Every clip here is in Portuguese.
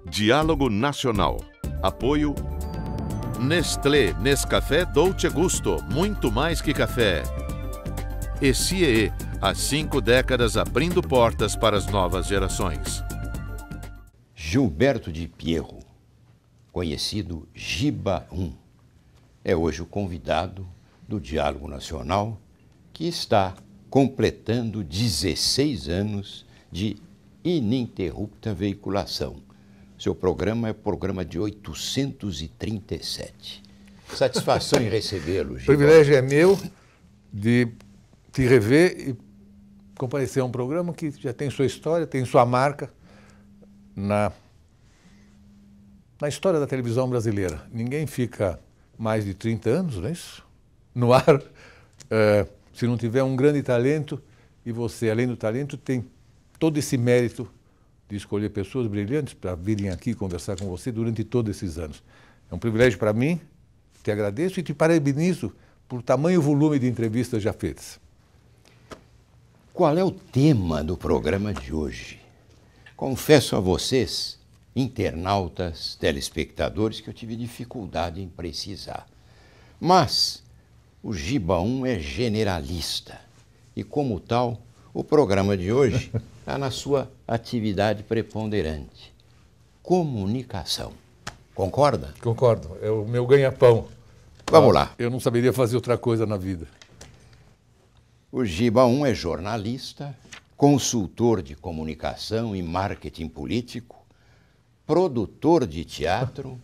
Diálogo Nacional. Apoio Nestlé, Nescafé Dolce Gusto, muito mais que café. E CIEE, há 5 décadas abrindo portas para as novas gerações. Gilberto de Pierro, conhecido Giba 1, é hoje o convidado do Diálogo Nacional, que está completando 16 anos de ininterrupta veiculação. Seu programa é o programa de 837. Satisfação em recebê-lo, Giba. O privilégio é meu de te rever e comparecer a um programa que já tem sua história, tem sua marca na história da televisão brasileira. Ninguém fica mais de 30 anos, não é isso? No ar, se não tiver um grande talento, e você, além do talento, tem todo esse mérito de escolher pessoas brilhantes para virem aqui conversar com você durante todos esses anos. É um privilégio para mim, te agradeço e te parabenizo por tamanho volume de entrevistas já feitas. Qual é o tema do programa de hoje? Confesso a vocês, internautas, telespectadores, que eu tive dificuldade em precisar. Mas o Giba 1 é generalista e, como tal, o programa de hoje está na sua atividade preponderante, comunicação. Concorda? Concordo, é o meu ganha-pão. Vamos lá. Eu não saberia fazer outra coisa na vida. O Giba 1 é jornalista, consultor de comunicação e marketing político, produtor de teatro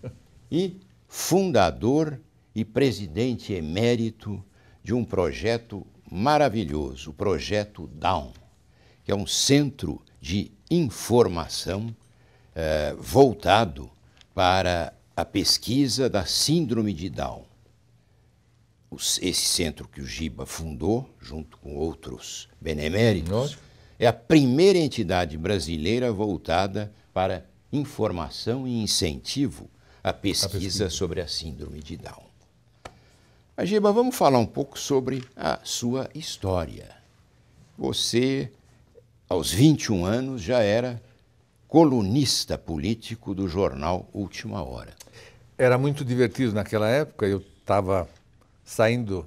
e fundador e presidente emérito de um projeto maravilhoso, o Projeto Down, que é um centro de informação voltado para a pesquisa da síndrome de Down. Esse centro que o Giba fundou, junto com outros beneméritos, é a primeira entidade brasileira voltada para informação e incentivo à pesquisa sobre a síndrome de Down. Mas, Giba, vamos falar um pouco sobre a sua história. Você, aos 21 anos, já era colunista político do jornal Última Hora. Era muito divertido naquela época, eu estava saindo,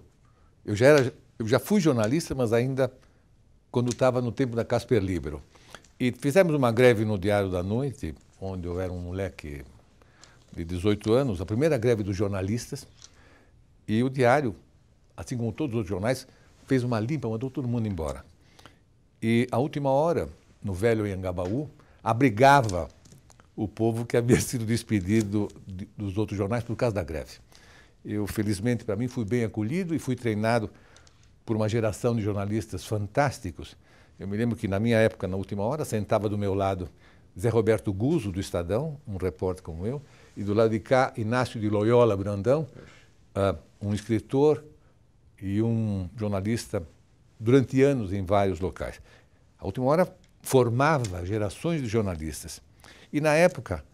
eu já fui jornalista, mas ainda quando estava no tempo da Casper Libero. E fizemos uma greve no Diário da Noite, onde eu era um moleque de 18 anos, a primeira greve dos jornalistas, e o Diário, assim como todos os outros jornais, fez uma limpa, mandou todo mundo embora. E a Última Hora, no velho Anhangabaú, abrigava o povo que havia sido despedido dos outros jornais por causa da greve. Eu, felizmente para mim, fui bem acolhido e fui treinado por uma geração de jornalistas fantásticos. Eu me lembro que na minha época, na Última Hora, sentava do meu lado Zé Roberto Guzzo, do Estadão, um repórter como eu, e do lado de cá, Inácio de Loyola Brandão, um escritor e um jornalista durante anos em vários locais. A Última Hora formava gerações de jornalistas. E na época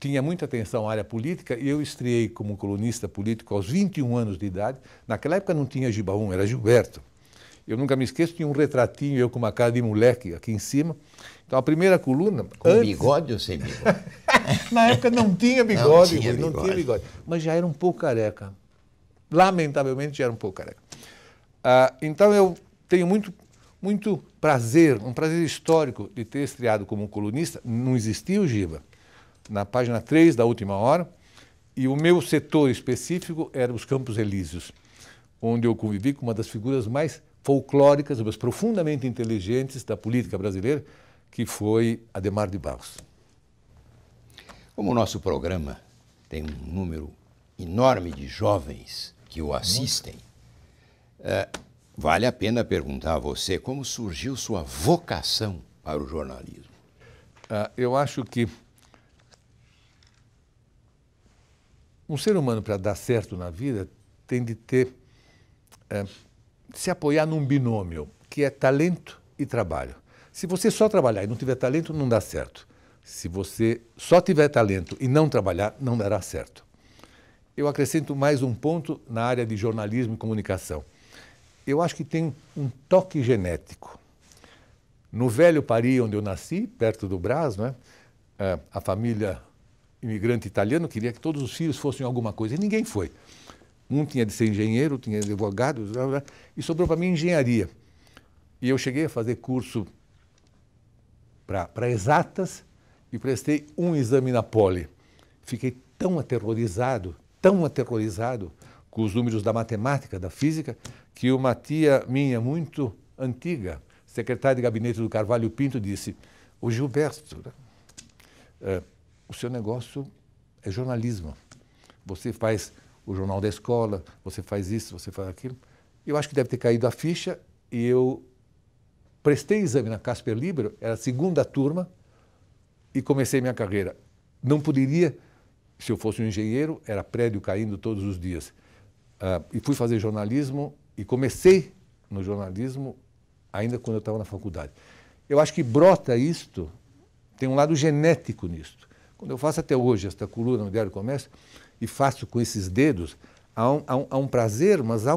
tinha muita atenção à área política e eu estreiei como colunista político aos 21 anos de idade. Naquela época não tinha Giba 1, era Gilberto. Eu nunca me esqueço, tinha um retratinho, eu com uma cara de moleque aqui em cima. Então a primeira coluna... Com bigode ou sem bigode? Na época não tinha bigode, não tinha bigode. Mas já era um pouco careca. Lamentavelmente já era um pouco careca. Então eu tenho muito prazer, um prazer histórico de ter estreado como colunista. Não existia o Giba, na página 3 da Última Hora, e o meu setor específico era os Campos Elíseos, onde eu convivi com uma das figuras mais folclóricas, mas profundamente inteligentes da política brasileira, que foi Adhemar de Barros. Como o nosso programa tem um número enorme de jovens que o assistem, vale a pena perguntar a você como surgiu sua vocação para o jornalismo. Eu acho que um ser humano, para dar certo na vida, tem de se apoiar num binômio, que é talento e trabalho. Se você só trabalhar e não tiver talento, não dá certo. Se você só tiver talento e não trabalhar, não dará certo. Eu acrescento mais um ponto na área de jornalismo e comunicação. Eu acho que tem um toque genético. No velho Paris, onde eu nasci, perto do Brás, né, a família imigrante italiano queria que todos os filhos fossem alguma coisa, e ninguém foi. Um tinha de ser engenheiro, tinha de advogado, e sobrou para mim engenharia. E eu cheguei a fazer curso para exatas e prestei um exame na Poli. Fiquei tão aterrorizado com os números da matemática, da física, que uma tia minha muito antiga, secretária de gabinete do Carvalho Pinto, disse: "O Gilberto, o seu negócio é jornalismo. Você faz o jornal da escola, você faz isso, você faz aquilo." Eu acho que deve ter caído a ficha e eu prestei exame na Casper Libero, era a segunda turma, e comecei minha carreira. Não poderia, se eu fosse um engenheiro, era prédio caindo todos os dias. E fui fazer jornalismo e comecei no jornalismo ainda quando eu estava na faculdade. Eu acho que brota isto, tem um lado genético nisto. Quando eu faço até hoje esta coluna no Diário do Comércio e faço com esses dedos, há um prazer, mas há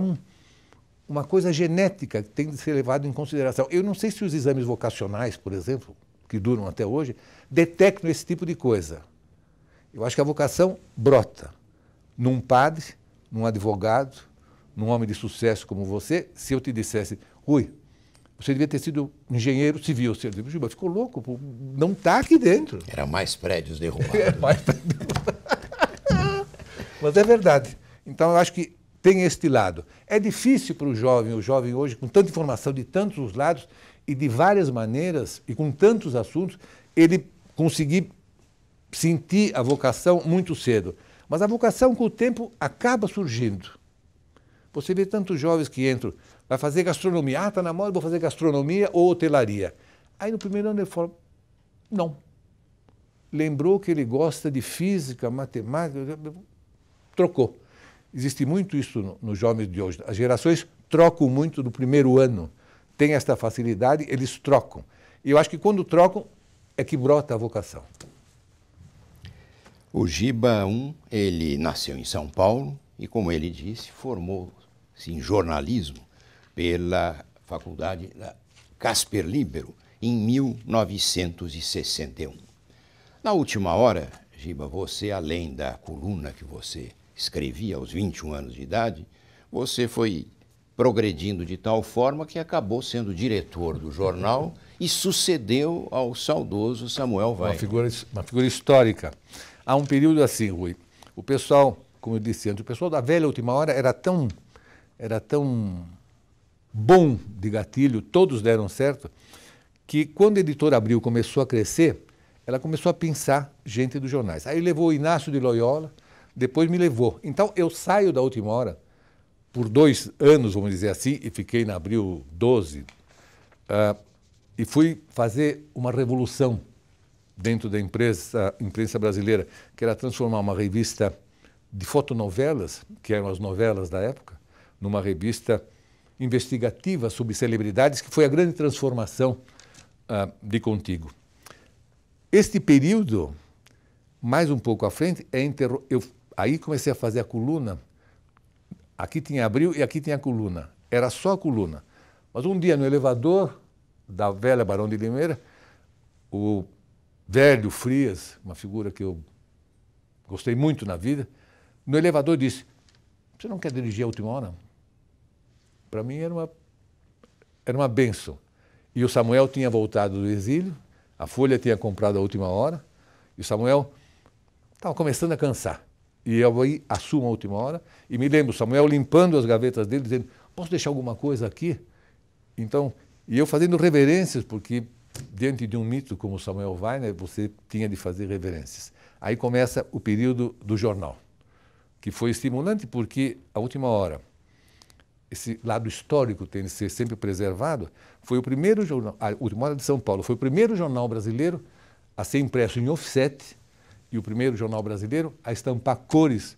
uma coisa genética que tem de ser levada em consideração. Eu não sei se os exames vocacionais, por exemplo, que duram até hoje, detectam esse tipo de coisa. Eu acho que a vocação brota num padre, num advogado, num homem de sucesso como você. Se eu te dissesse: "Rui, você devia ter sido engenheiro civil", você diz: "Mas ficou louco, pô, não está aqui dentro." Era mais prédios derrubados. Mas é verdade. Então eu acho que tem este lado. É difícil para o jovem hoje, com tanta informação de tantos lados e de várias maneiras e com tantos assuntos, ele conseguir sentir a vocação muito cedo. Mas a vocação, com o tempo, acaba surgindo. Você vê tantos jovens que entram, vai fazer gastronomia. Está na moda, vou fazer gastronomia ou hotelaria. Aí no primeiro ano ele fala: "Não." Lembrou que ele gosta de física, matemática, trocou. Existe muito isso nos jovens de hoje. As gerações trocam muito no primeiro ano. Tem esta facilidade, eles trocam. E eu acho que quando trocam é que brota a vocação. O Giba, ele nasceu em São Paulo e, como ele disse, formou-se em jornalismo pela faculdade da Casper Libero em 1961. Na última hora, Giba, você, além da coluna que você escrevia aos 21 anos de idade, você foi progredindo de tal forma que acabou sendo diretor do jornal e sucedeu ao saudoso Samuel Weiner. Uma figura histórica. Há um período assim, Rui, o pessoal, como eu disse antes, o pessoal da velha última hora era tão bom de gatilho, todos deram certo, que quando a Editora Abril começou a crescer, ela começou a pensar gente dos jornais. Aí levou o Inácio de Loyola, depois me levou. Então eu saio da última hora por 2 anos, vamos dizer assim, e fiquei na Abril 12, e fui fazer uma revolução dentro da imprensa brasileira, que era transformar uma revista de fotonovelas, que eram as novelas da época, numa revista investigativa sobre celebridades, que foi a grande transformação de Contigo. Este período, mais um pouco à frente, aí comecei a fazer a coluna. Aqui tinha Abril e aqui tinha a coluna. Era só a coluna. Mas um dia, no elevador da velha Barão de Limeira, o velho Frias, uma figura que eu gostei muito na vida, no elevador disse: "Você não quer dirigir a última hora?" Para mim era uma bênção. E o Samuel tinha voltado do exílio, a Folha tinha comprado a última hora, e o Samuel estava começando a cansar. E eu aí assumo a última hora, e me lembro o Samuel limpando as gavetas dele, dizendo: "Posso deixar alguma coisa aqui?" Então, e eu fazendo reverências, porque diante de um mito como Samuel Weiner, você tinha de fazer reverências. Aí começa o período do jornal, que foi estimulante porque a última hora, esse lado histórico tem de ser sempre preservado, foi o primeiro jornal, a Última Hora de São Paulo, foi o primeiro jornal brasileiro a ser impresso em offset e o primeiro jornal brasileiro a estampar cores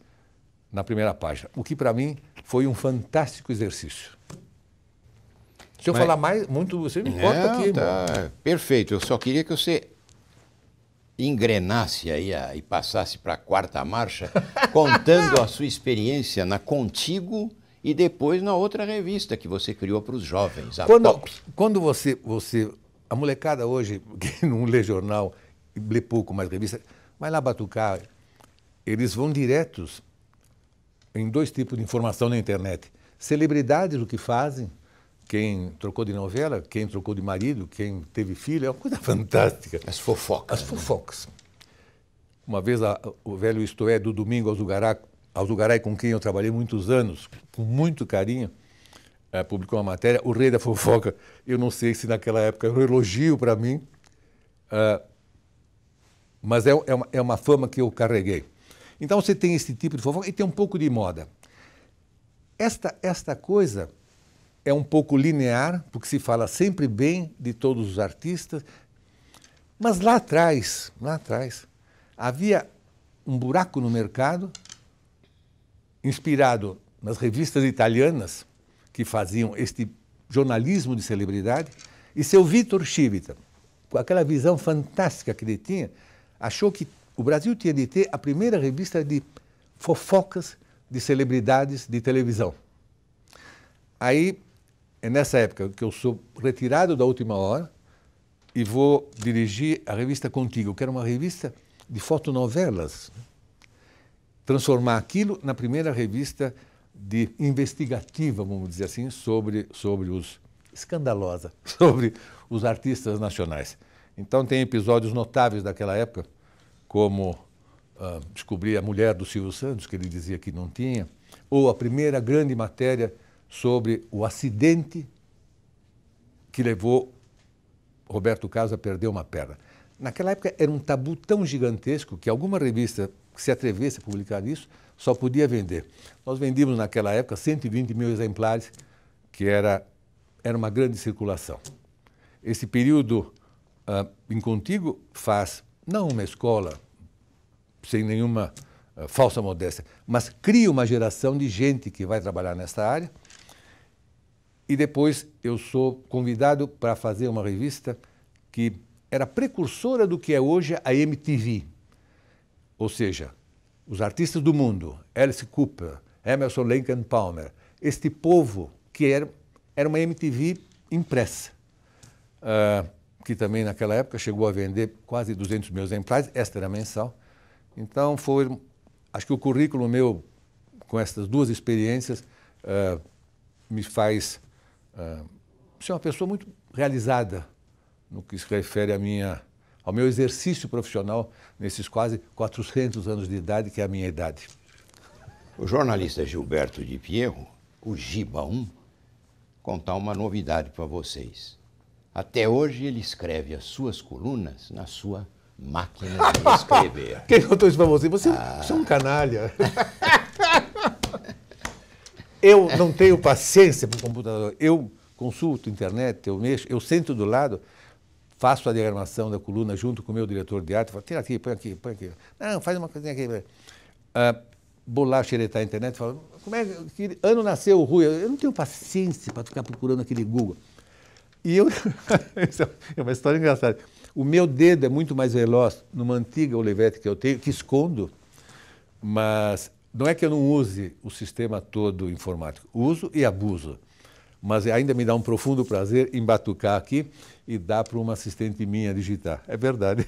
na primeira página, o que para mim foi um fantástico exercício. Se eu falar muito, você me corta aqui. Tá perfeito, eu só queria que você engrenasse aí e passasse para a 4ª marcha, contando a sua experiência na Contigo e depois na outra revista que você criou para os jovens, a Pop. Quando você... A molecada hoje, que não lê jornal e lê pouco mais revista, vai lá batucar eles vão diretos em dois tipos de informação na internet. Celebridades, o que fazem, quem trocou de novela, quem trocou de marido, quem teve filho, é uma coisa fantástica. As fofocas. As fofocas. Uma vez o velho Isto É, do Domingo Alzugaray, com quem eu trabalhei muitos anos, com muito carinho, publicou uma matéria, o rei da fofoca. Eu não sei se naquela época era um elogio para mim, mas é uma fama que eu carreguei. Então você tem esse tipo de fofoca e tem um pouco de moda. Esta coisa é um pouco linear, porque se fala sempre bem de todos os artistas, mas lá atrás, havia um buraco no mercado, inspirado nas revistas italianas, que faziam este jornalismo de celebridade, e seu Vitor Civita, com aquela visão fantástica que ele tinha, achou que o Brasil tinha de ter a primeira revista de fofocas de celebridades de televisão. Aí, é nessa época que eu sou retirado da Última Hora e vou dirigir a revista Contigo, que era uma revista de fotonovelas. Transformar aquilo na primeira revista de investigativa, vamos dizer assim, sobre os escandalosa, sobre os artistas nacionais. Então tem episódios notáveis daquela época, como descobrir a mulher do Silvio Santos, que ele dizia que não tinha, ou a primeira grande matéria sobre o acidente que levou Roberto Carlos a perder uma perna. Naquela época era um tabu tão gigantesco que alguma revista que se atrevesse a publicar isso só podia vender. Nós vendíamos naquela época 120 mil exemplares, que era uma grande circulação. Esse período em Contigo faz, não uma escola, sem nenhuma falsa modéstia, mas cria uma geração de gente que vai trabalhar nessa área. E depois eu sou convidado para fazer uma revista que era precursora do que é hoje a MTV. Ou seja, os artistas do mundo, Alice Cooper, Emerson Lake and Palmer, este povo que era uma MTV impressa, que também naquela época chegou a vender quase 200 mil exemplares, esta era mensal. Então acho que o currículo meu, com essas duas experiências, me faz ser uma pessoa muito realizada no que se refere ao meu exercício profissional nesses quase 400 anos de idade, que é a minha idade. O jornalista Gilberto de Pierro, o Giba 1, contar uma novidade para vocês. Até hoje ele escreve as suas colunas na sua máquina de escrever. Quem contou isso para você? Você é um canalha. Eu não tenho paciência para o computador. Eu consulto internet, eu mexo, eu sento do lado, faço a diagramação da coluna junto com o meu diretor de arte, falo, tira aqui, põe aqui, põe aqui. Não, faz uma coisinha aqui. Vou lá xeretar a internet e falo, como é que ano nasceu o Rui? Eu não tenho paciência para ficar procurando aquele Google. E essa é uma história engraçada. O meu dedo é muito mais veloz numa antiga Olivetti que eu tenho, que escondo, mas não é que eu não use o sistema todo informático. Uso e abuso. Mas ainda me dá um profundo prazer em batucar aqui e dar para uma assistente minha digitar. É verdade.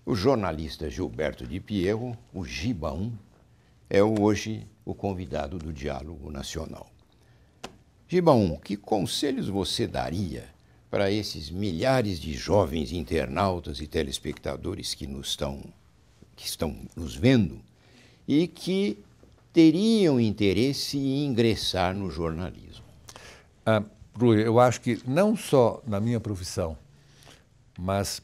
O jornalista Gilberto de Pierro, o Giba 1, é hoje o convidado do Diálogo Nacional. Giba 1, que conselhos você daria para esses milhares de jovens internautas e telespectadores que estão nos vendo e que teriam interesse em ingressar no jornalismo? Rui, eu acho que não só na minha profissão, mas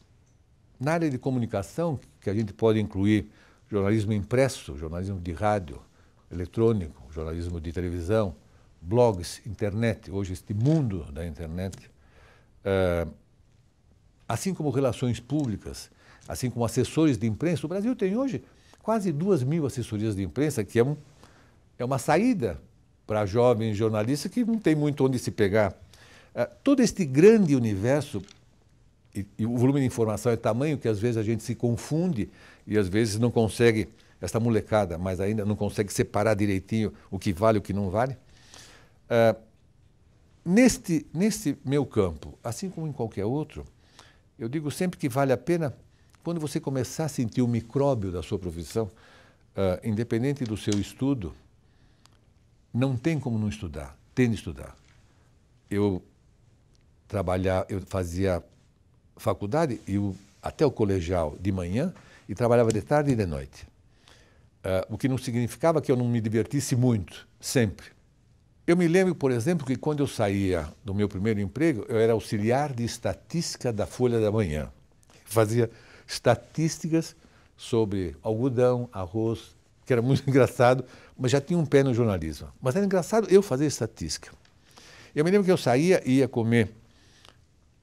na área de comunicação, que a gente pode incluir jornalismo impresso, jornalismo de rádio, eletrônico, jornalismo de televisão, blogs, internet, hoje este mundo da internet, assim como relações públicas, assim como assessores de imprensa. O Brasil tem hoje quase 2.000 assessorias de imprensa, que é uma saída para jovens jornalistas que não tem muito onde se pegar. Todo este grande universo, e o volume de informação é tamanho que às vezes a gente se confunde e às vezes não consegue, essa molecada, mas ainda não consegue separar direitinho o que vale e o que não vale. Neste meu campo, assim como em qualquer outro, Eu digo sempre que vale a pena, quando você começar a sentir o micróbio da sua profissão, independente do seu estudo, não tem como não estudar, tem de estudar. Eu fazia faculdade, até o colegial de manhã, e trabalhava de tarde e de noite. O que não significava que eu não me divertisse muito, sempre. Eu me lembro, por exemplo, que quando eu saía do meu primeiro emprego, eu era auxiliar de estatística da Folha da Manhã. Fazia estatísticas sobre algodão, arroz, que era muito engraçado, mas já tinha um pé no jornalismo. Mas era engraçado eu fazer estatística. Eu me lembro que eu saía e ia comer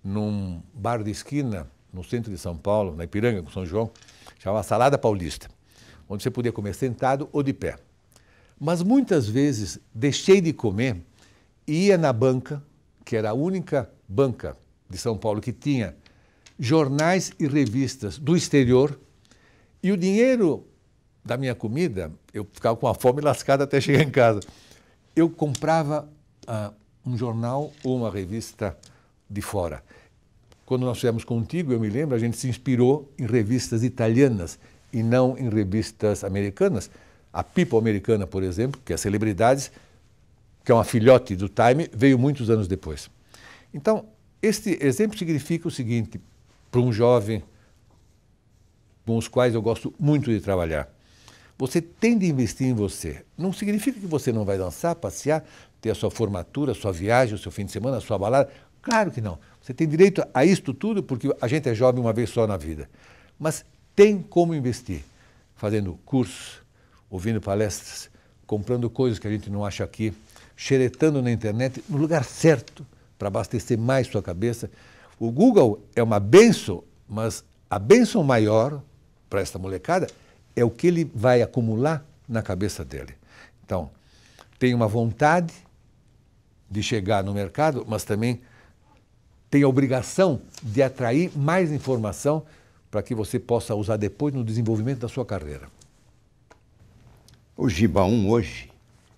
num bar de esquina, no centro de São Paulo, na Ipiranga, com São João, chamava Salada Paulista, onde você podia comer sentado ou de pé. Mas muitas vezes deixei de comer e ia na banca, que era a única banca de São Paulo que tinha jornais e revistas do exterior, e o dinheiro da minha comida, eu ficava com a fome lascada até chegar em casa. Eu comprava um jornal ou uma revista de fora. Quando nós fizemos contigo, eu me lembro, a gente se inspirou em revistas italianas e não em revistas americanas. A People americana, por exemplo, que é Celebridades, que é uma filhote do Time, veio muitos anos depois. Então, este exemplo significa o seguinte, para um jovem com os quais eu gosto muito de trabalhar. Você tem de investir em você. Não significa que você não vai dançar, passear, ter a sua formatura, a sua viagem, o seu fim de semana, a sua balada. Claro que não. Você tem direito a isto tudo porque a gente é jovem uma vez só na vida. Mas tem como investir, fazendo cursos, ouvindo palestras, comprando coisas que a gente não acha aqui, xeretando na internet, no lugar certo para abastecer mais sua cabeça. O Google é uma benção, mas a benção maior para esta molecada é o que ele vai acumular na cabeça dele. Então, tem uma vontade de chegar no mercado, mas também tem a obrigação de atrair mais informação para que você possa usar depois no desenvolvimento da sua carreira. O Gibaum hoje,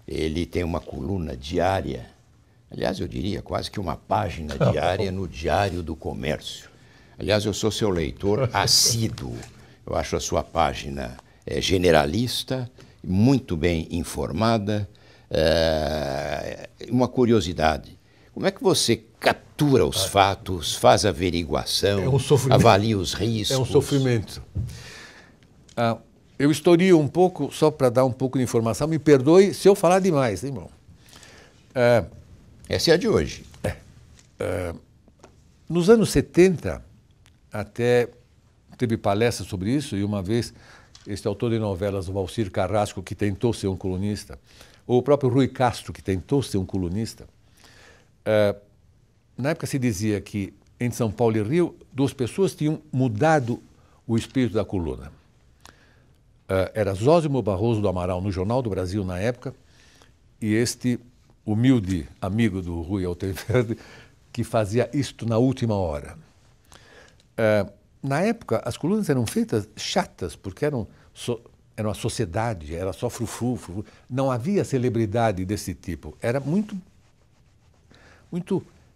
ele tem uma coluna diária, aliás, eu diria quase que uma página diária no Diário do Comércio. Aliás, eu sou seu leitor assíduo. Eu acho a sua página generalista, muito bem informada. Uma curiosidade, como é que você captura os fatos, faz averiguação, avalia os riscos? É um sofrimento. Eu historio um pouco, só para dar um pouco de informação. Me perdoe se eu falar demais, hein, irmão? Essa é a de hoje. Nos anos 70, até teve palestras sobre isso, e uma vez este autor de novelas, o Valcir Carrasco, que tentou ser um colunista, ou o próprio Rui Castro, que tentou ser um colunista, na época se dizia que em São Paulo e Rio, duas pessoas tinham mudado o espírito da coluna. Era Zósimo Barroso do Amaral, no Jornal do Brasil, na época, e este humilde amigo do Rui Alteverde, que fazia isto na última hora. Na época, as colunas eram feitas chatas, porque era uma sociedade, era só frufru. Não havia celebridade desse tipo. Era muito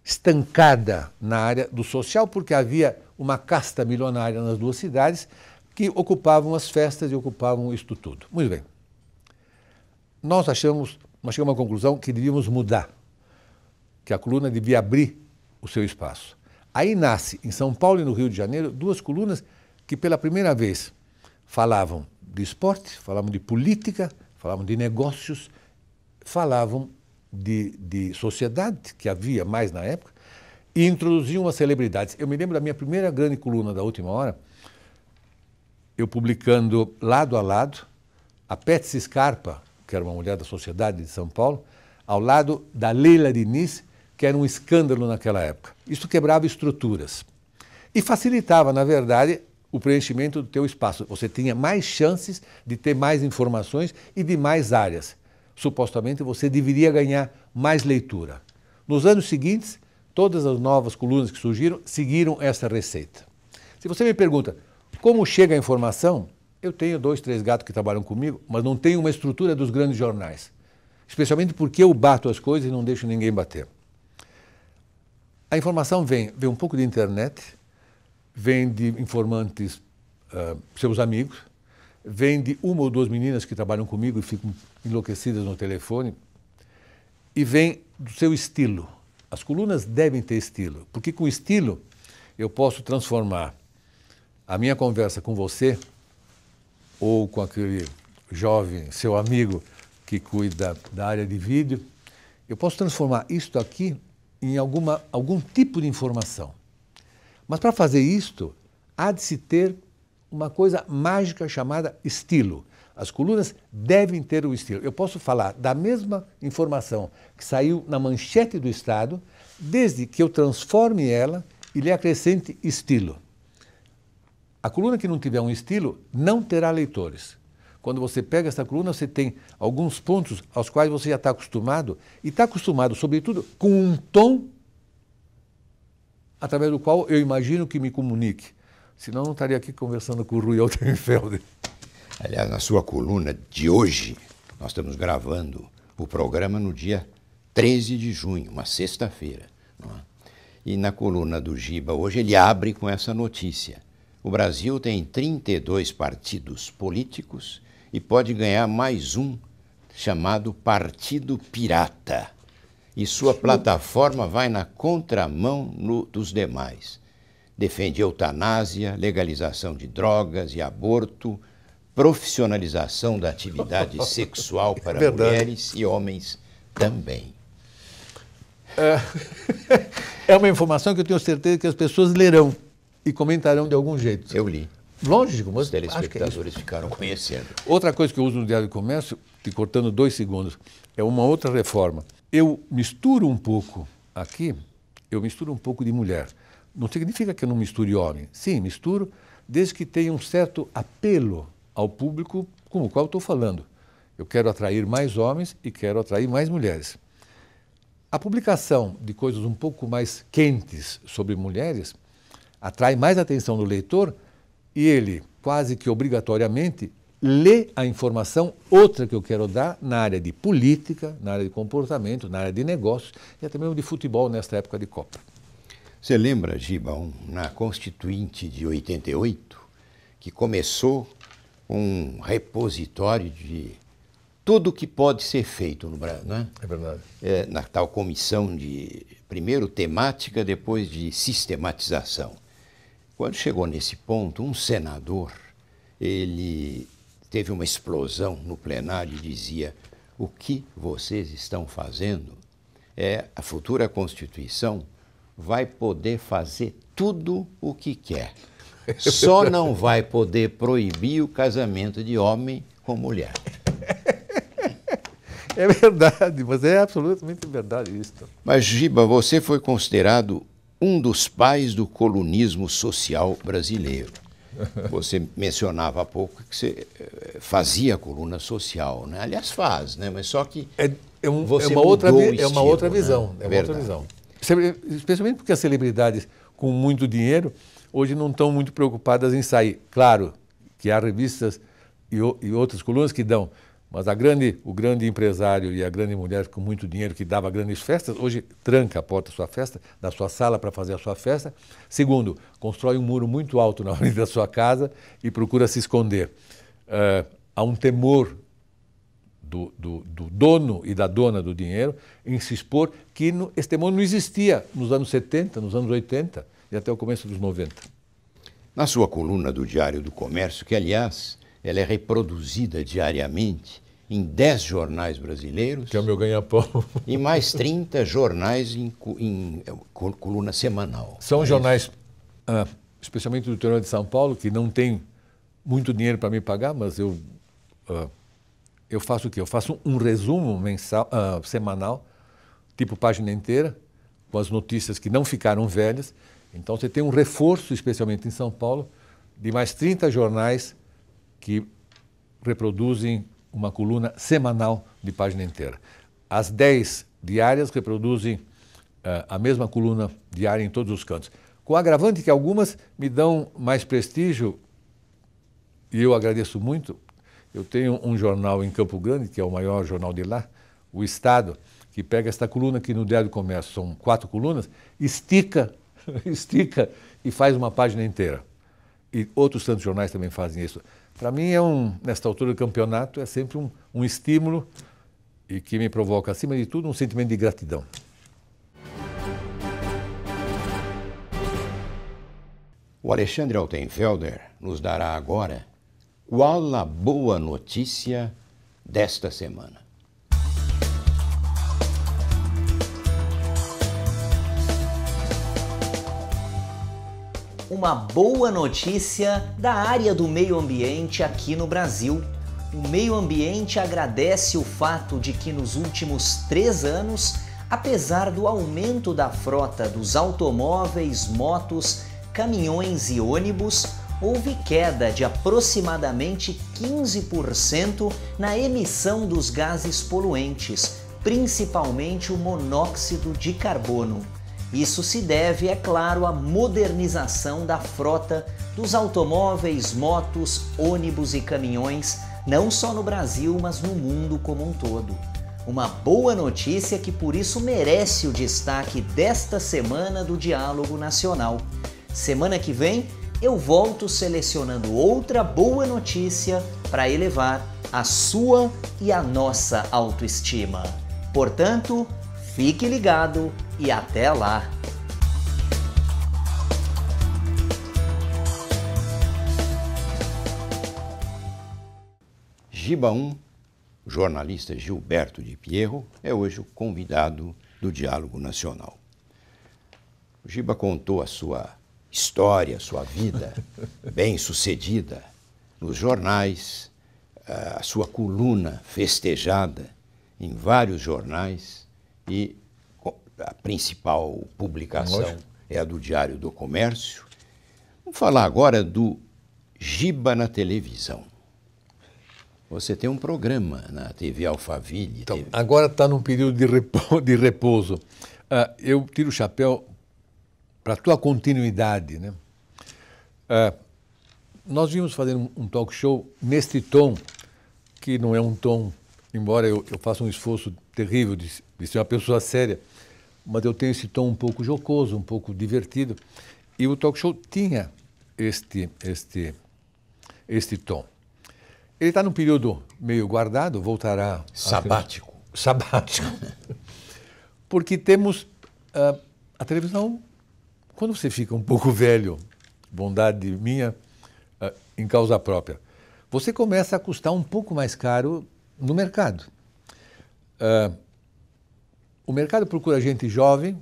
estancada na área do social, porque havia uma casta milionária nas duas cidades que ocupavam as festas e ocupavam isto tudo. Muito bem. Nós chegamos a uma conclusão que devíamos mudar, que a coluna devia abrir o seu espaço. Aí nasce, em São Paulo e no Rio de Janeiro, duas colunas que pela primeira vez falavam de esporte, falavam de política, falavam de negócios, falavam de sociedade, que havia mais na época, e introduziam as celebridades. Eu me lembro da minha primeira grande coluna da Última Hora, eu publicando lado a lado a Petsy Scarpa, que era uma mulher da sociedade de São Paulo, ao lado da Leila Diniz, que era um escândalo naquela época. Isso quebrava estruturas e facilitava, na verdade, o preenchimento do teu espaço. Você tinha mais chances de ter mais informações e de mais áreas. Supostamente, você deveria ganhar mais leitura. Nos anos seguintes, todas as novas colunas que surgiram seguiram essa receita. Se você me pergunta como chega a informação, eu tenho 2, 3 gatos que trabalham comigo, mas não tenho uma estrutura dos grandes jornais. Especialmente porque eu bato as coisas e não deixo ninguém bater. A informação vem um pouco de internet, vem de informantes, seus amigos, vem de uma ou duas meninas que trabalham comigo e ficam enlouquecidas no telefone, e vem do seu estilo. As colunas devem ter estilo, porque com estilo eu posso transformar a minha conversa com você ou com aquele jovem, seu amigo, que cuida da área de vídeo, eu posso transformar isto aqui em algum tipo de informação. Mas para fazer isto, há de se ter uma coisa mágica chamada estilo. As colunas devem ter o estilo. Eu posso falar da mesma informação que saiu na manchete do Estado, desde que eu transforme ela e lhe acrescente estilo. A coluna que não tiver um estilo não terá leitores. Quando você pega essa coluna, você tem alguns pontos aos quais você já está acostumado, e está acostumado, sobretudo, com um tom através do qual eu imagino que me comunique. Senão não estaria aqui conversando com o Rui Altenfeld. Aliás, na sua coluna de hoje, nós estamos gravando o programa no dia 13 de junho, uma sexta-feira. E na coluna do Giba hoje ele abre com essa notícia. O Brasil tem 32 partidos políticos e pode ganhar mais um, chamado Partido Pirata. E sua plataforma vai na contramão dos demais. Defende eutanásia, legalização de drogas e aborto, profissionalização da atividade sexual para mulheres e homens também. É uma informação que eu tenho certeza que as pessoas lerão e comentarão de algum jeito. Eu li. Lógico, mas os telespectadores ficaram conhecendo. Outra coisa que eu uso no Diário do Comércio, te cortando 2 segundos, é uma outra reforma. Eu misturo um pouco aqui, eu misturo um pouco de mulher. Não significa que eu não misture homem. Sim, misturo, desde que tenha um certo apelo ao público com o qual estou falando. Eu quero atrair mais homens e quero atrair mais mulheres. A publicação de coisas um pouco mais quentes sobre mulheres atrai mais atenção do leitor e ele, quase que obrigatoriamente, lê a informação outra que eu quero dar na área de política, na área de comportamento, na área de negócios e até mesmo de futebol nesta época de Copa. Você lembra, Giba, na Constituinte de 88, que começou um repositório de tudo o que pode ser feito no Brasil, não é? É verdade. Na tal comissão de, primeiro, temática, depois de sistematização. Quando chegou nesse ponto, um senador, ele teve uma explosão no plenário e dizia: o que vocês estão fazendo a futura Constituição vai poder fazer tudo o que quer. Só não vai poder proibir o casamento de homem com mulher. É verdade, mas é absolutamente verdade isso. Mas, Giba, você foi considerado um dos pais do colunismo social brasileiro. Você mencionava há pouco que você fazia coluna social, né? Aliás, faz, né? Mas só que é você uma outra visão. Né? É uma outra visão. Especialmente porque as celebridades com muito dinheiro hoje não estão muito preocupadas em sair. Claro que há revistas e outras colunas que dão, mas o grande empresário e a grande mulher com muito dinheiro que dava grandes festas, hoje tranca a porta da sua festa, da sua sala para fazer a sua festa. Segundo, constrói um muro muito alto na frente da sua casa e procura se esconder. Há um temor do dono e da dona do dinheiro em se expor, que esse temor não existia nos anos 70, nos anos 80 e até o começo dos 90. Na sua coluna do Diário do Comércio, que, aliás, ela é reproduzida diariamente em 10 jornais brasileiros. Que é o meu ganha-pão. E mais 30 jornais em coluna semanal. São jornais, especialmente do interior de São Paulo, que não tem muito dinheiro para me pagar, mas eu faço o quê? Eu faço um resumo semanal, tipo página inteira, com as notícias que não ficaram velhas. Então você tem um reforço, especialmente em São Paulo, de mais 30 jornais que reproduzem uma coluna semanal de página inteira. As 10 diárias reproduzem a mesma coluna diária em todos os cantos. Com o agravante que algumas me dão mais prestígio, e eu agradeço muito. Eu tenho um jornal em Campo Grande, que é o maior jornal de lá, o Estado, que pega esta coluna aqui no Diário do Comércio, são 4 colunas, estica e faz uma página inteira. E outros tantos jornais também fazem isso. Para mim, nesta altura do campeonato, é sempre um estímulo e que me provoca, acima de tudo, um sentimento de gratidão. O Alexandre Altenfelder nos dará agora qual a boa notícia desta semana. Uma boa notícia da área do meio ambiente aqui no Brasil. O meio ambiente agradece o fato de que nos últimos 3 anos, apesar do aumento da frota dos automóveis, motos, caminhões e ônibus, houve queda de aproximadamente 15% na emissão dos gases poluentes, principalmente o monóxido de carbono. Isso se deve, é claro, à modernização da frota dos automóveis, motos, ônibus e caminhões, não só no Brasil, mas no mundo como um todo. Uma boa notícia que por isso merece o destaque desta semana do Diálogo Nacional. Semana que vem eu volto selecionando outra boa notícia para elevar a sua e a nossa autoestima. Portanto, fique ligado e até lá! Giba 1, o jornalista Gilberto de Pierro, é hoje o convidado do Diálogo Nacional. O Giba contou a sua história, a sua vida bem-sucedida nos jornais, a sua coluna festejada em vários jornais e a principal publicação é a do Diário do Comércio. Vamos falar agora do Giba na televisão. Você tem um programa na TV Alphaville. Então, agora está num período de repouso. Eu tiro o chapéu para a tua continuidade, né? Nós vimos fazendo um talk show neste tom, que não é um tom, embora eu faça um esforço terrível de ser uma pessoa séria, mas eu tenho esse tom um pouco jocoso, um pouco divertido. E o talk show tinha este tom. Ele está num período meio guardado, voltará... Sabático. Sabático. Porque temos a televisão, quando você fica um pouco velho, bondade minha, em causa própria, você começa a custar um pouco mais caro no mercado. O mercado procura gente jovem,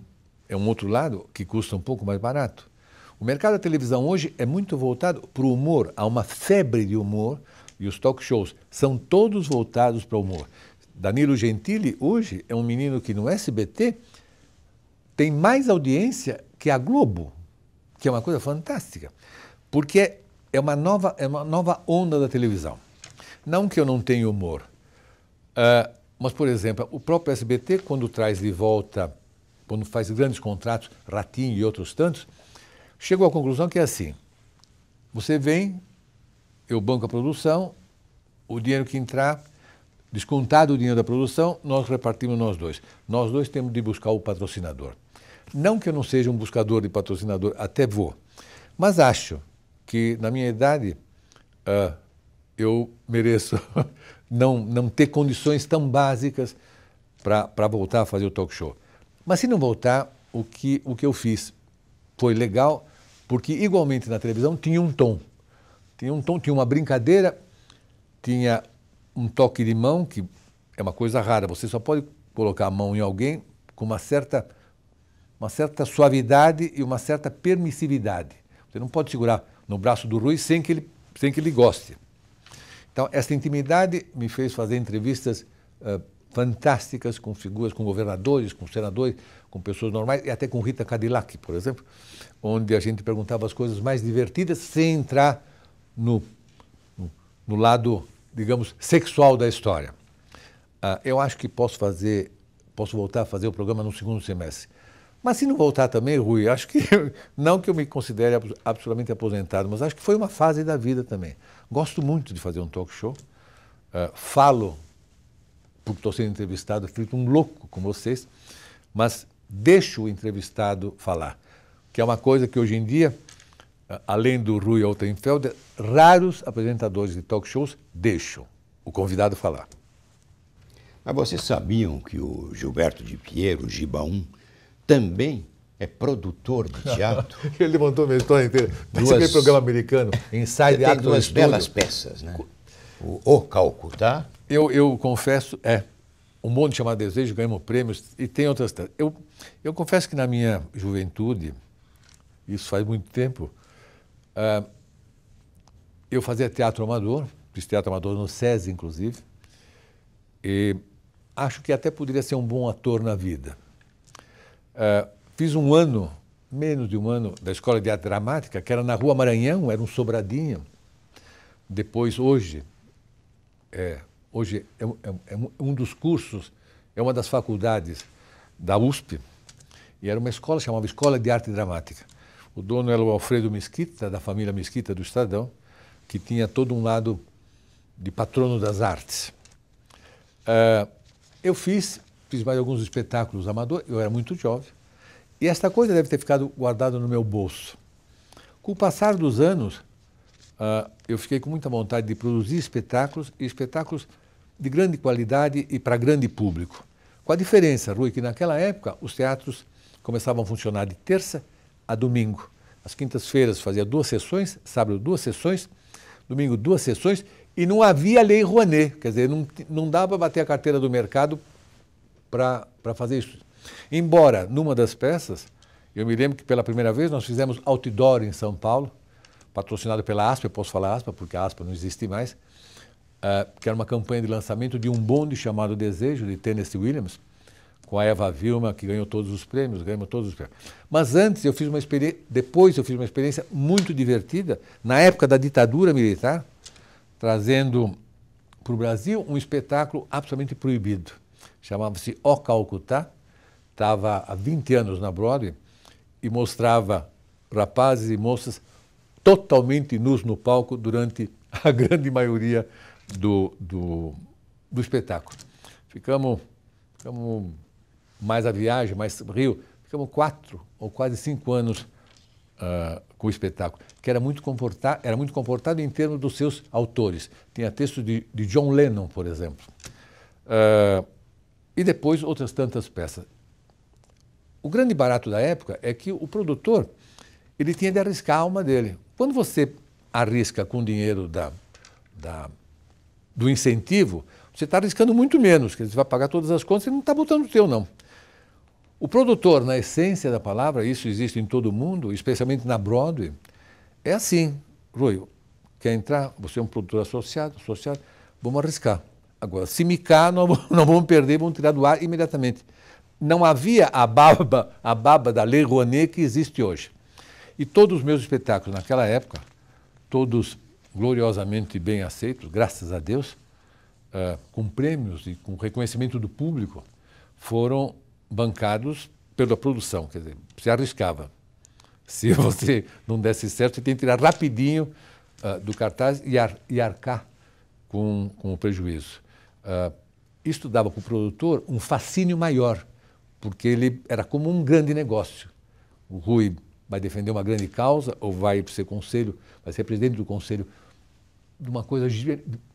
é um outro lado, que custa um pouco mais barato. O mercado da televisão hoje é muito voltado para o humor, há uma febre de humor, e os talk shows são todos voltados para o humor. Danilo Gentili, hoje, é um menino que no SBT tem mais audiência que a Globo, que é uma coisa fantástica, porque é uma nova onda da televisão. Não que eu não tenha humor, mas, por exemplo, o próprio SBT, quando traz de volta, quando faz grandes contratos, Ratinho e outros tantos, chegou à conclusão que é assim, você vem, eu banco a produção, o dinheiro que entrar, descontado o dinheiro da produção, nós repartimos nós dois. Nós dois temos de buscar o patrocinador. Não que eu não seja um buscador de patrocinador, até vou, mas acho que na minha idade eu mereço não ter condições tão básicas para voltar a fazer o talk show. Mas se não voltar, o que eu fiz foi legal, porque igualmente na televisão tinha um tom. Tinha uma brincadeira, tinha um toque de mão, que é uma coisa rara. Você só pode colocar a mão em alguém com uma certa suavidade e uma certa permissividade. Você não pode segurar no braço do Rui sem que ele goste. Então, essa intimidade me fez fazer entrevistas fantásticas com figuras, com governadores, com senadores, com pessoas normais, e até com Rita Cadillac, por exemplo, onde a gente perguntava as coisas mais divertidas sem entrar no lado, digamos, sexual da história. Eu acho que posso voltar a fazer o programa no segundo semestre. Mas se não voltar também, Rui, acho que, não que eu me considere absolutamente aposentado, mas acho que foi uma fase da vida também. Gosto muito de fazer um talk show, falo, porque estou sendo entrevistado, feito um louco com vocês, mas deixo o entrevistado falar, que é uma coisa que hoje em dia além do Rui Altenfelder, raros apresentadores de talk shows deixam o convidado falar. Mas vocês sabiam que o Gilberto de Piero, o Giba 1, também é produtor de teatro? Ele montou minha história inteira. Parece aquele programa americano, Inside Tem Actors duas Studio. belas peças, né? O Calcutá. Eu confesso, Um Bonde Chamado Desejo, ganhamos prêmios e tem outras. Eu confesso que na minha juventude, isso faz muito tempo, eu fazia teatro amador, fiz teatro amador no SESI, inclusive, e acho que até poderia ser um bom ator na vida. Fiz um ano, menos de um ano, da Escola de Arte Dramática, que era na Rua Maranhão, era um sobradinho. Depois, hoje é um dos cursos, é uma das faculdades da USP, e era uma escola, chamava Escola de Arte Dramática. O dono era o Alfredo Mesquita, da família Mesquita do Estadão, que tinha todo um lado de patrono das artes. Eu fiz mais alguns espetáculos amadores, eu era muito jovem, e esta coisa deve ter ficado guardada no meu bolso. Com o passar dos anos, eu fiquei com muita vontade de produzir espetáculos, e espetáculos de grande qualidade e para grande público. Com a diferença, Rui, que naquela época os teatros começavam a funcionar de terça a domingo. Às quintas-feiras fazia 2 sessões, sábado 2 sessões, domingo 2 sessões, e não havia lei Rouanet, quer dizer, não dava para bater a carteira do mercado para fazer isso. Embora, numa das peças, eu me lembro que pela primeira vez nós fizemos outdoor em São Paulo, patrocinado pela Aspa, eu posso falar Aspa porque a Aspa não existe mais, que era uma campanha de lançamento de um bonde chamado Desejo, de Tennessee Williams, com a Eva Vilma, que ganhou todos os prêmios, Mas antes eu fiz uma experiência, depois eu fiz uma experiência muito divertida, na época da ditadura militar, trazendo para o Brasil um espetáculo absolutamente proibido. Chamava-se O Calcutá, estava há 20 anos na Broadway e mostrava rapazes e moças totalmente nus no palco durante a grande maioria do espetáculo. Ficamos mais a viagem, mais Rio, ficamos 4 ou quase 5 anos com o espetáculo, que era muito comportado em termos dos seus autores. Tinha texto de John Lennon, por exemplo. E depois outras tantas peças. O grande barato da época é que o produtor ele tinha de arriscar a alma dele. Quando você arrisca com o dinheiro do incentivo, você está arriscando muito menos, que você vai pagar todas as contas e não está botando o teu, não. O produtor, na essência da palavra, isso existe em todo mundo, especialmente na Broadway, é assim. Rui, quer entrar? Você é um produtor associado, vamos arriscar. Agora, se micar, nós vamos perder, vamos tirar do ar imediatamente. Não havia a baba da Lei Rouanet que existe hoje. E todos os meus espetáculos naquela época, todos gloriosamente bem aceitos, graças a Deus, com prêmios e com reconhecimento do público, foram bancados pela produção. Quer dizer, você arriscava. Se você não desse certo, você tem que tirar rapidinho do cartaz e arcar com o prejuízo. Isso dava para o produtor um fascínio maior, porque ele era como um grande negócio. O Rui vai defender uma grande causa ou vai ser conselho, vai ser presidente do conselho de uma coisa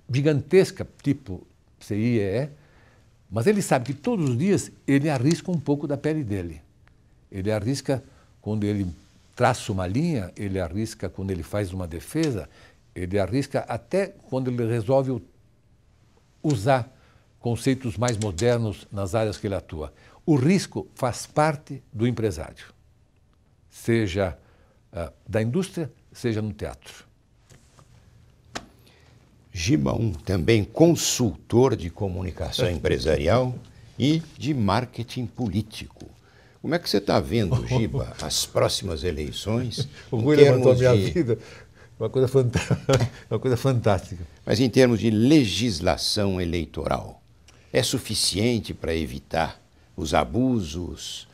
gigantesca, tipo CIEE, mas ele sabe que todos os dias ele arrisca um pouco da pele dele. Ele arrisca quando ele traça uma linha, ele arrisca quando ele faz uma defesa, ele arrisca até quando ele resolve usar conceitos mais modernos nas áreas que ele atua. O risco faz parte do empresário, seja da indústria, seja no teatro. Giba 1, também consultor de comunicação empresarial e de marketing político. Como é que você está vendo, Giba, as próximas eleições? O Rui levantou a minha vida, uma coisa fantástica. Mas em termos de legislação eleitoral, é suficiente para evitar os abusos?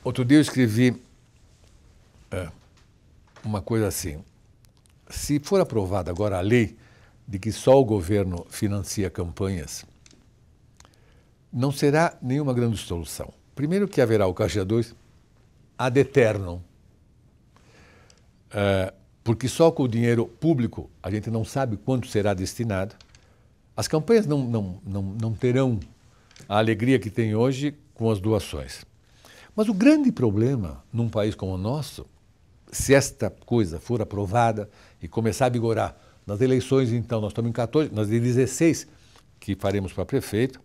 Outro dia eu escrevi uma coisa assim. Se for aprovada agora a lei de que só o governo financia campanhas, não será nenhuma grande solução. Primeiro que haverá o Caixa 2 ad eternum. porque só com o dinheiro público a gente não sabe quanto será destinado. As campanhas não terão a alegria que tem hoje com as doações. Mas o grande problema num país como o nosso, se esta coisa for aprovada e começar a vigorar nas eleições, então, nós estamos em 14, nas de 16 que faremos para prefeito,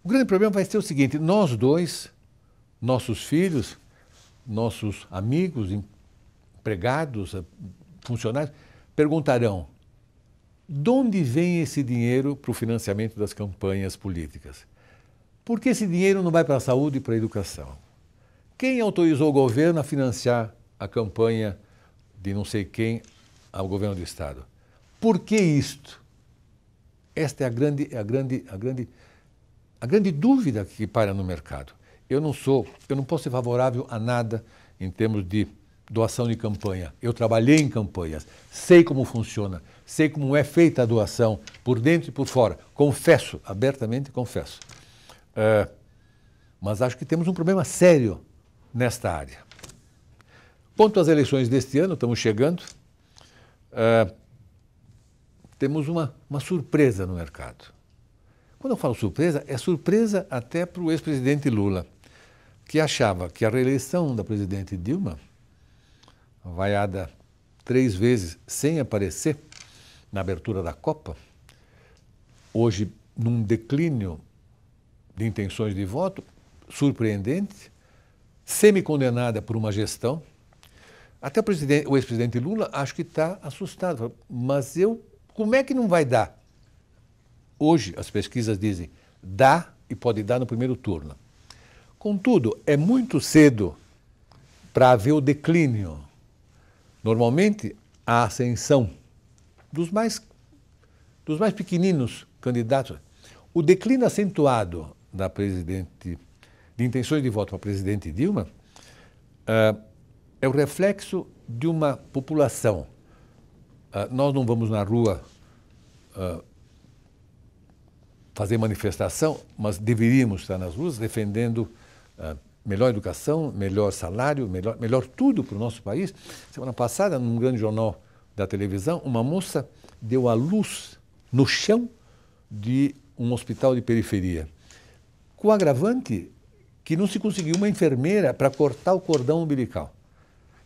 o grande problema vai ser o seguinte: nós dois, nossos filhos, nossos amigos, empregados, funcionários, perguntarão: de onde vem esse dinheiro para o financiamento das campanhas políticas? Por que esse dinheiro não vai para a saúde e para a educação? Quem autorizou o governo a financiar a campanha de não sei quem ao governo do Estado? Por que isto? Esta é a grande dúvida que paira no mercado. Eu não posso ser favorável a nada em termos de doação de campanha. Eu trabalhei em campanhas, sei como funciona, sei como é feita a doação por dentro e por fora. Confesso, abertamente confesso. Mas acho que temos um problema sério nesta área. Quanto às eleições deste ano, estamos chegando, temos uma surpresa no mercado. Quando eu falo surpresa, é surpresa até para o ex-presidente Lula, que achava que a reeleição da presidente Dilma, vaiada 3 vezes sem aparecer na abertura da Copa, hoje num declínio de intenções de voto surpreendente, semi-condenada por uma gestão. Até o ex-presidente Lula acho que está assustado. Mas como é que não vai dar? Hoje as pesquisas dizem, dá e pode dar no primeiro turno. Contudo, é muito cedo para haver o declínio. Normalmente, a ascensão dos mais pequeninos candidatos, o declínio acentuado da presidente, de intenções de voto para a presidente Dilma, é o reflexo de uma população. Nós não vamos na rua fazer manifestação, mas deveríamos estar nas ruas defendendo melhor educação, melhor salário, melhor tudo para o nosso país. Semana passada, num grande jornal da televisão, uma moça deu à luz no chão de um hospital de periferia, com o agravante que não se conseguiu uma enfermeira para cortar o cordão umbilical.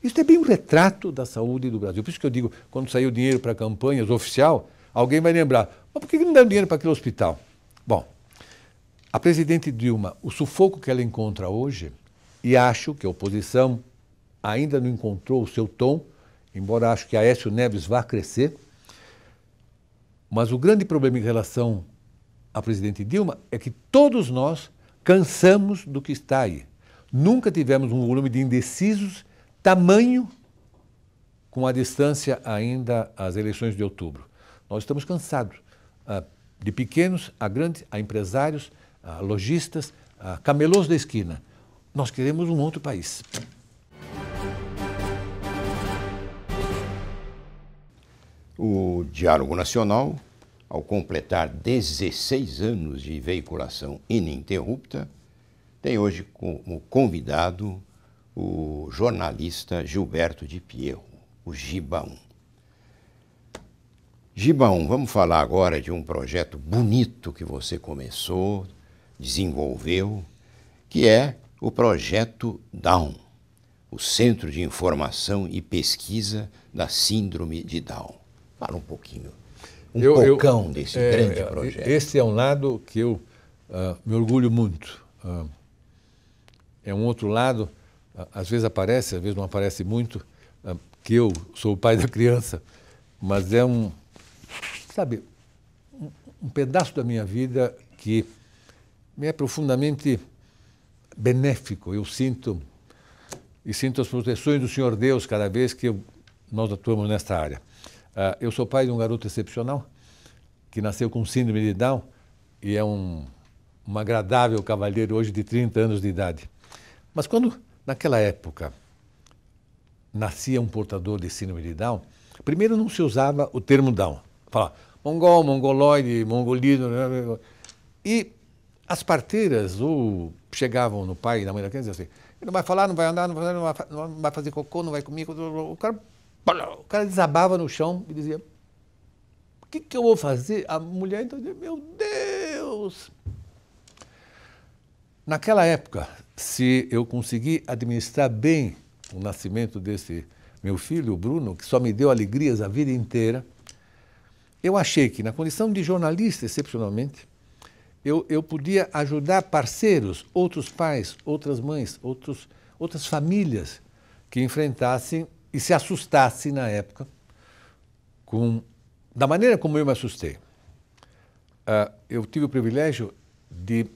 Isso é bem um retrato da saúde do Brasil. Por isso que eu digo, quando sair o dinheiro para campanhas oficial, alguém vai lembrar, mas por que não dá dinheiro para aquele hospital? Bom, a presidente Dilma, o sufoco que ela encontra hoje, e acho que a oposição ainda não encontrou o seu tom, embora acho que Aécio Neves vá crescer, mas o grande problema em relação à presidente Dilma é que todos nós cansamos do que está aí. Nunca tivemos um volume de indecisos tamanho com a distância ainda às eleições de outubro. Nós estamos cansados, de pequenos a grandes, a empresários, a lojistas, a camelôs da esquina. Nós queremos um outro país. O Diálogo Nacional, ao completar 16 anos de veiculação ininterrupta, tem hoje como convidado o jornalista Gilberto de Pierro, o Giba1. Giba1, vamos falar agora de um projeto bonito que você começou, desenvolveu, que é o projeto Down, o Centro de Informação e Pesquisa da Síndrome de Down. Fala um pouquinho, poucão desse grande projeto. Esse é um lado que eu me orgulho muito. É um outro lado, às vezes aparece, às vezes não aparece muito, que eu sou o pai da criança, mas é um pedaço da minha vida que me é profundamente benéfico. Eu sinto as proteções do Senhor Deus cada vez que nós atuamos nesta área. Eu sou pai de um garoto excepcional que nasceu com síndrome de Down e é um agradável cavalheiro hoje de 30 anos de idade. Mas quando, naquela época, nascia um portador de síndrome de Down, primeiro não se usava o termo Down. Falava mongol, mongoloide, mongolino. E as parteiras ou chegavam no pai e na mãe da criança e diziam assim, ele não vai falar, não vai andar, não vai fazer cocô, não vai comer. O cara O cara desabava no chão e dizia, o que eu vou fazer? A mulher então dizia, meu Deus! Naquela época, se eu conseguir administrar bem o nascimento desse meu filho, o Bruno, que só me deu alegrias a vida inteira, eu achei que, na condição de jornalista, excepcionalmente, eu podia ajudar parceiros, outros pais, outras mães, outras famílias que enfrentassem e se assustassem na época da maneira como eu me assustei. Eu tive o privilégio de,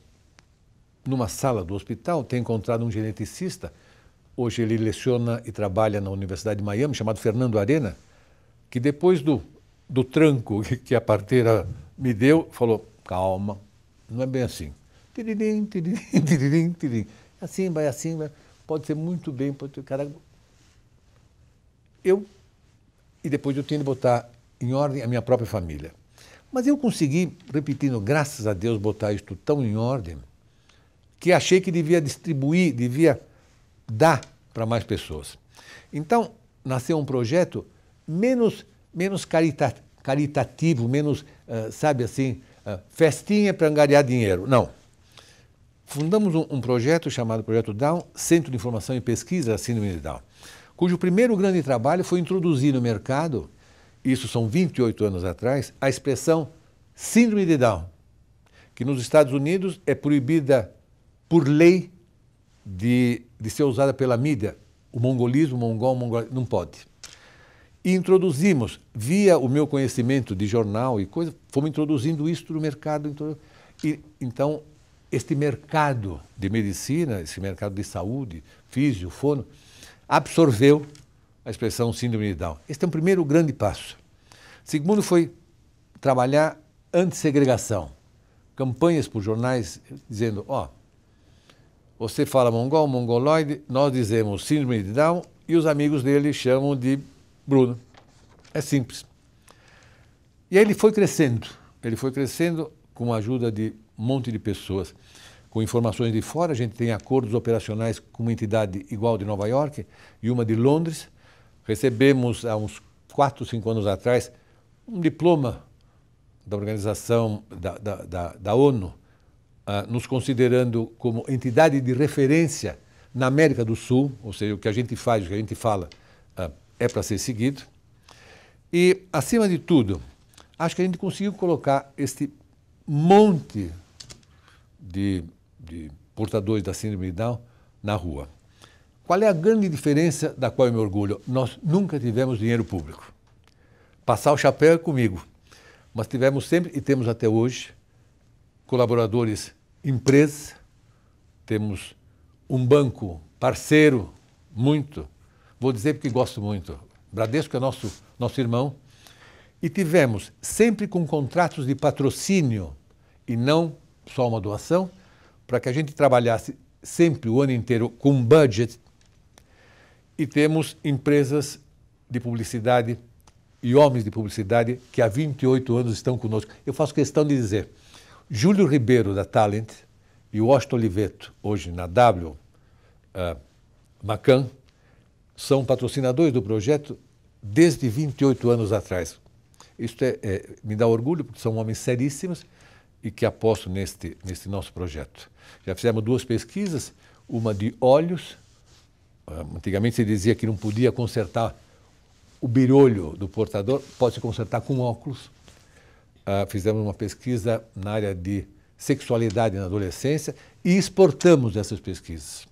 numa sala do hospital, ter encontrado um geneticista. Hoje ele leciona e trabalha na Universidade de Miami, chamado Fernando Arena, que depois do tranco que a parteira me deu, falou, calma, não é bem assim. Tiririm, tiririm, tiririm, tiririm. Assim, vai, pode ser muito bem, pode ser... Cara... E depois eu tinha de botar em ordem a minha própria família. Mas eu consegui, repetindo, graças a Deus, botar isto tão em ordem, que achei que devia distribuir, devia dar para mais pessoas. Então, nasceu um projeto menos caritativo, menos, sabe assim, festinha para angariar dinheiro. Não. Fundamos um projeto chamado Projeto Down, Centro de Informação e Pesquisa da Síndrome de Down, cujo primeiro grande trabalho foi introduzir no mercado, isso são 28 anos atrás, a expressão Síndrome de Down, que nos Estados Unidos é proibida por lei de ser usada pela mídia. O mongolismo, não pode. E introduzimos, via o meu conhecimento de jornal e coisa, fomos introduzindo isso no mercado. Então, este mercado de medicina, esse mercado de saúde, físio, fono, absorveu a expressão síndrome de Down. Este é um primeiro grande passo. Segundo foi trabalhar antissegregação. Campanhas por jornais dizendo, você fala mongol, mongoloide, nós dizemos síndrome de Down e os amigos dele chamam de Bruno. É simples. E aí ele foi crescendo com a ajuda de um monte de pessoas. Com informações de fora, a gente tem acordos operacionais com uma entidade igual de Nova York e uma de Londres. Recebemos, há uns 4, 5 anos atrás, um diploma da organização da ONU, nos considerando como entidade de referência na América do Sul, ou seja, o que a gente faz, o que a gente fala, é para ser seguido. E, acima de tudo, acho que a gente conseguiu colocar este monte de portadores da síndrome de Down na rua. Qual é a grande diferença da qual eu me orgulho? Nós nunca tivemos dinheiro público. Passar o chapéu é comigo. Mas tivemos sempre, e temos até hoje, colaboradores, empresas, temos um banco parceiro, muito, vou dizer porque gosto muito, Bradesco é nosso irmão, e tivemos sempre com contratos de patrocínio e não só uma doação, para que a gente trabalhasse sempre o ano inteiro com um budget, e temos empresas de publicidade e homens de publicidade que há 28 anos estão conosco. Eu faço questão de dizer, Júlio Ribeiro, da Talent, e o Washington Oliveto, hoje na Macan, são patrocinadores do projeto desde 28 anos atrás. Isso me dá orgulho, porque são homens seríssimos e que apostam neste nosso projeto. Já fizemos 2 pesquisas, uma de olhos. Antigamente se dizia que não podia consertar o birolho do portador, pode se consertar com óculos. Fizemos uma pesquisa na área de sexualidade na adolescência e exportamos essas pesquisas.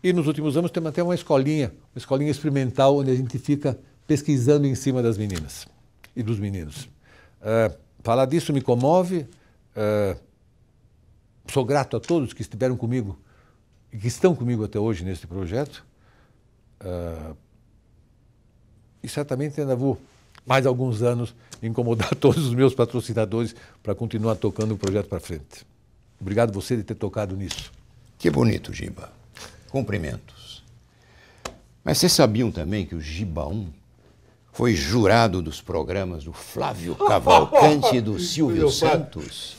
E nos últimos anos temos até uma escolinha experimental, onde a gente fica pesquisando em cima das meninas e dos meninos. Falar disso me comove. Sou grato a todos que estiveram comigo e que estão comigo até hoje neste projeto. E certamente ainda vou, mais alguns anos, incomodar todos os meus patrocinadores para continuar tocando o projeto para frente. Obrigado você de ter tocado nisso. Que bonito, Giba. Cumprimentos. Mas vocês sabiam também que o Giba 1 foi jurado dos programas do Flávio Cavalcante e do Silvio Santos?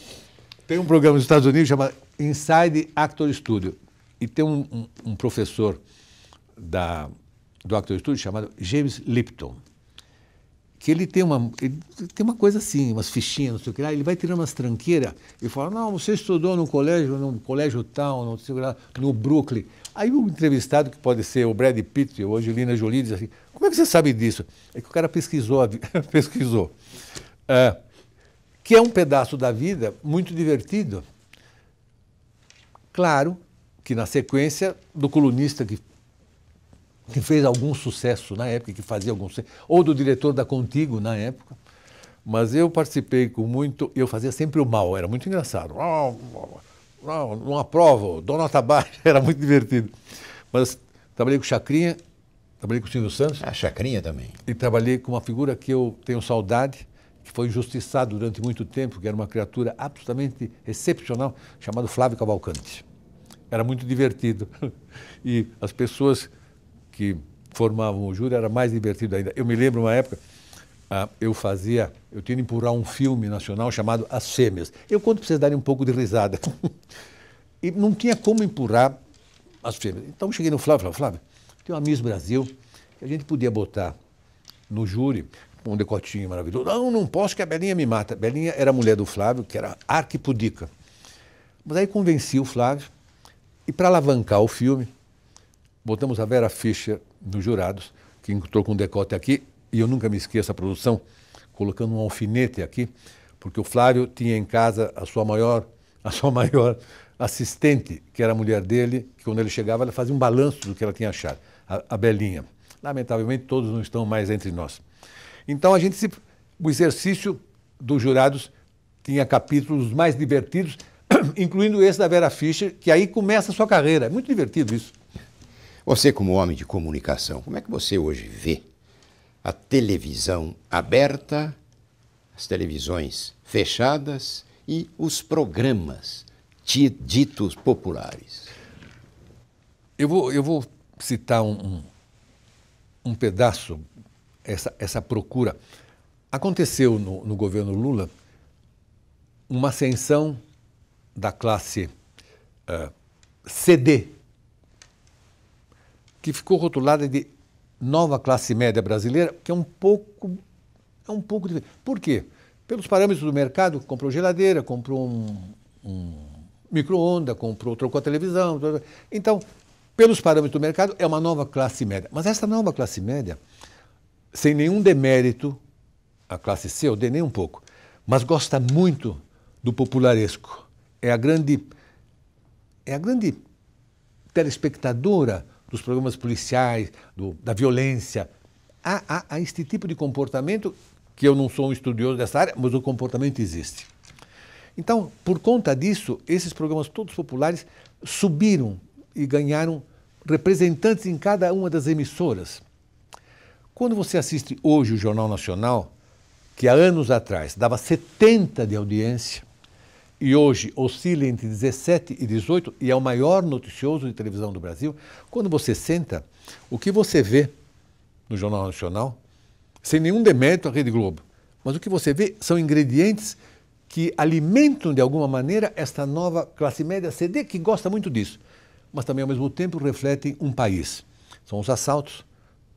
Tem um programa nos Estados Unidos chamado Inside Actor Studio. E tem um professor da Doctor Study chamado James Lipton, que ele tem uma coisa assim, umas fichinhas, não sei o que lá, ele vai tirando umas tranqueiras e fala, não, você estudou no colégio tal, não sei o que lá, no Brooklyn. Aí o entrevistado, que pode ser o Brad Pitt ou a Angelina Jolie, diz assim, como é que você sabe disso? É que o cara pesquisou. Que é um pedaço da vida muito divertido. Claro que na sequência do colunista que fez algum sucesso na época, que fazia algum sucesso, ou do diretor da Contigo na época, mas eu participei com muito, eu fazia sempre o mal, era muito engraçado. Não aprovo, dou nota baixa, era muito divertido. Mas trabalhei com Chacrinha, trabalhei com o Silvio Santos. A Chacrinha também. E trabalhei com uma figura que eu tenho saudade, que foi injustiçado durante muito tempo, que era uma criatura absolutamente excepcional, chamado Flávio Cavalcante. Era muito divertido. E as pessoas que formavam o júri era mais divertido ainda. Eu me lembro uma época, eu tinha de empurrar um filme nacional chamado As Fêmeas. Eu conto para vocês darem um pouco de risada. E não tinha como empurrar As Fêmeas. Então cheguei no Flávio e falei, Flávio, tem uma Miss Brasil que a gente podia botar no júri, com um decotinho maravilhoso. Não posso que a Belinha me mata. Belinha era a mulher do Flávio, que era arquipudica. Mas aí convenci o Flávio, e para alavancar o filme, botamos a Vera Fischer nos jurados, que entrou com um decote aqui, e eu nunca me esqueço a produção, colocando um alfinete aqui, porque o Flávio tinha em casa a sua maior assistente, que era a mulher dele, que quando ele chegava, ela fazia um balanço do que ela tinha achado, a Belinha. Lamentavelmente, todos não estão mais entre nós. Então, o exercício dos jurados tinha capítulos mais divertidos, incluindo esse da Vera Fischer, que aí começa a sua carreira. É muito divertido isso. Você, como homem de comunicação, como é que você hoje vê a televisão aberta, as televisões fechadas e os programas ditos populares? Eu vou citar um pedaço, essa procura. Aconteceu no governo Lula uma ascensão da classe CD, que ficou rotulada de nova classe média brasileira, que é um pouco diferente. Por quê? Pelos parâmetros do mercado, comprou geladeira, comprou um micro-ondas, trocou a televisão. Então, pelos parâmetros do mercado, é uma nova classe média. Mas essa nova classe média, sem nenhum demérito, a classe C, eu dei nem um pouco, mas gosta muito do popularesco. É a grande telespectadora dos programas policiais, da violência. Há este tipo de comportamento, que eu não sou um estudioso dessa área, mas o comportamento existe. Então, por conta disso, esses programas todos populares subiram e ganharam representantes em cada uma das emissoras. Quando você assiste hoje o Jornal Nacional, que há anos atrás dava 70 de audiência, e hoje oscila entre 17 e 18, e é o maior noticioso de televisão do Brasil, quando você senta, o que você vê no Jornal Nacional, sem nenhum demérito à Rede Globo, mas o que você vê são ingredientes que alimentam de alguma maneira esta nova classe média CD, que gosta muito disso, mas também ao mesmo tempo refletem um país. São os assaltos,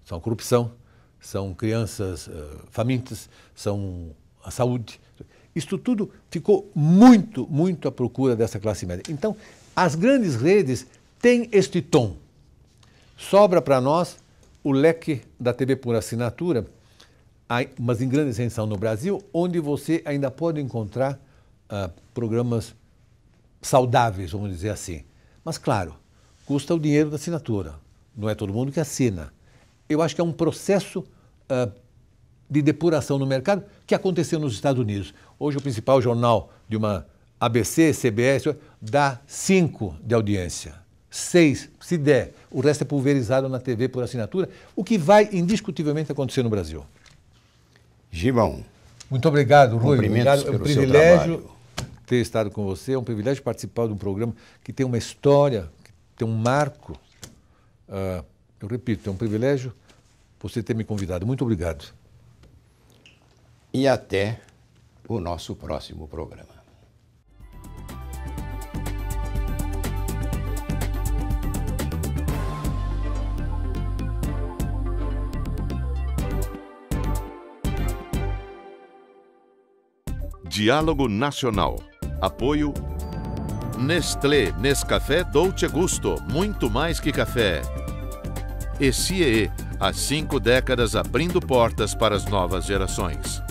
são a corrupção, são crianças famintas, são a saúde. Isto tudo ficou muito, muito à procura dessa classe média. Então, as grandes redes têm este tom. Sobra para nós o leque da TV por assinatura, mas em grande extensão no Brasil, onde você ainda pode encontrar programas saudáveis, vamos dizer assim. Mas, claro, custa o dinheiro da assinatura. Não é todo mundo que assina. Eu acho que é um processo de depuração no mercado que aconteceu nos Estados Unidos. Hoje o principal jornal de uma ABC, CBS, dá 5 de audiência, 6 se der. O resto é pulverizado na TV por assinatura, o que vai indiscutivelmente acontecer no Brasil. Gibão. Muito obrigado, Rui. Cumprimentos Obrigado. É um pelo seu privilégio trabalho. ter estado com você, é um privilégio participar de um programa que tem uma história, que tem um marco. Eu repito, é um privilégio você ter me convidado. Muito obrigado. E até o nosso próximo programa. Diálogo Nacional. Apoio Nestlé, Nescafé Dolce Gusto, muito mais que café. E CIEE, há 5 décadas abrindo portas para as novas gerações.